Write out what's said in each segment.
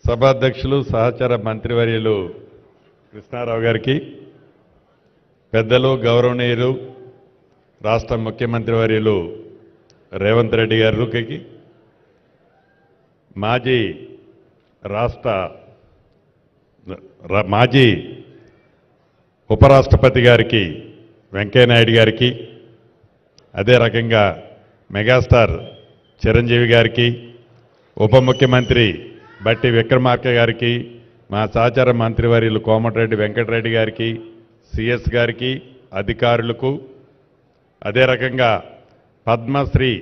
సభాధ్యక్షులు సహచార మంత్రివర్యులు కృష్ణారావు గారికి, పెద్దలు గౌరవనీయులు రాష్ట్ర ముఖ్యమంత్రి వర్యులు రేవంత్ రెడ్డి గారికి, మాజీ ఉపరాష్ట్రపతి గారికి వెంకయ్యనాయుడు గారికి, అదే రకంగా మెగాస్టార్ చిరంజీవి గారికి, ఉప ముఖ్యమంత్రి బట్టి విక్రమార్క గారికి, మా సహచార మంత్రివర్యులు కోమటిరెడ్డి వెంకటరెడ్డి గారికి, సిఎస్ గారికి, అధికారులకు, అదే రకంగా పద్మశ్రీ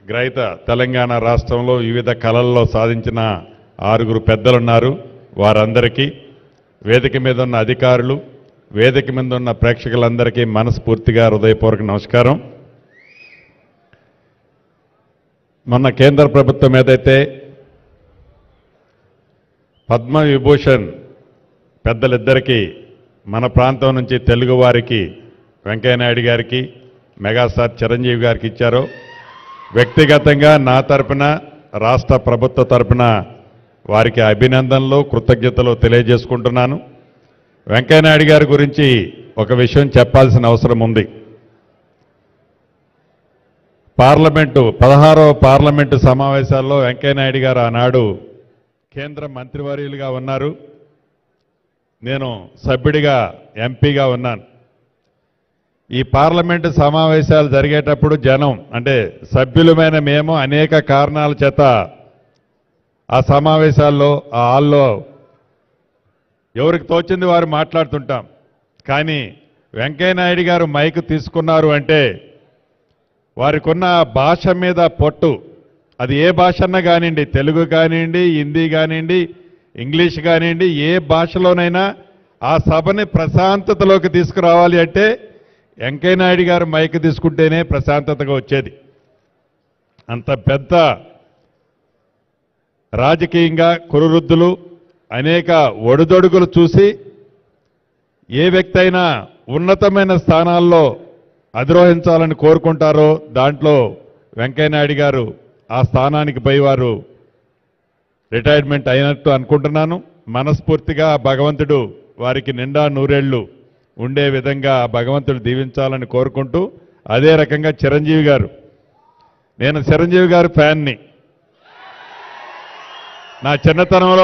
గ్రహీత తెలంగాణ రాష్ట్రంలో వివిధ కళల్లో సాధించిన 6 పెద్దలున్నారు. వారందరికీ, వేదిక మీద ఉన్న అధికారులు, వేదిక మీద ఉన్న ప్రేక్షకులందరికీ మనస్ఫూర్తిగా హృదయపూర్వక నమస్కారం. మొన్న కేంద్ర ప్రభుత్వం ఏదైతే పద్మ విభూషణ్ పెద్దలిద్దరికీ మన ప్రాంతం నుంచి తెలుగు వారికి వెంకయ్యనాయుడు గారికి, మెగాస్టార్ చిరంజీవి గారికి ఇచ్చారో, వ్యక్తిగతంగా నా తరపున, రాష్ట్ర ప్రభుత్వ తరపున వారికి అభినందనలు, కృతజ్ఞతలు తెలియజేసుకుంటున్నాను. వెంకయ్యనాయుడు గారి గురించి ఒక విషయం చెప్పాల్సిన అవసరం ఉంది. 16వ పార్లమెంటు సమావేశాల్లో వెంకయ్యనాయుడు గారు ఆనాడు కేంద్ర మంత్రివర్యులుగా ఉన్నారు. నేను సభ్యుడిగా ఎంపీగా ఉన్నాను. ఈ పార్లమెంటు సమావేశాలు జరిగేటప్పుడు జనం, అంటే సభ్యులమైన మేము అనేక కారణాల చేత ఆ సమావేశాల్లో, ఆ హాల్లో ఎవరికి తోచింది వారు మాట్లాడుతుంటాం. కానీ వెంకయ్యనాయుడు గారు మైక్ తీసుకున్నారు అంటే వారికి ఉన్న భాష మీద పొట్టు, అది ఏ భాష అన్నా కానివ్వండి, తెలుగు కానివ్వండి, హిందీ కానివ్వండి, ఇంగ్లీష్ కానివ్వండి, ఏ భాషలోనైనా ఆ సభని ప్రశాంతతలోకి తీసుకురావాలి అంటే వెంకయ్యనాయుడు గారు మైక్ తీసుకుంటేనే ప్రశాంతతగా వచ్చేది. అంత పెద్ద రాజకీయంగా కురువృద్ధులు, అనేక ఒడిదొడుగులు చూసి ఏ వ్యక్తి అయినా ఉన్నతమైన స్థానాల్లో అధిరోహించాలని కోరుకుంటారో దాంట్లో వెంకయ్యనాయుడు గారు ఆ స్థానానికి పోయి వారు రిటైర్మెంట్ అయినట్టు అనుకుంటున్నాను. మనస్ఫూర్తిగా భగవంతుడు వారికి నిండా నూరేళ్లు ఉండే విధంగా భగవంతుడు దీవించాలని కోరుకుంటూ, అదే రకంగా చిరంజీవి గారు, నేను చిరంజీవి గారి ఫ్యాన్ని. నా చిన్నతనంలో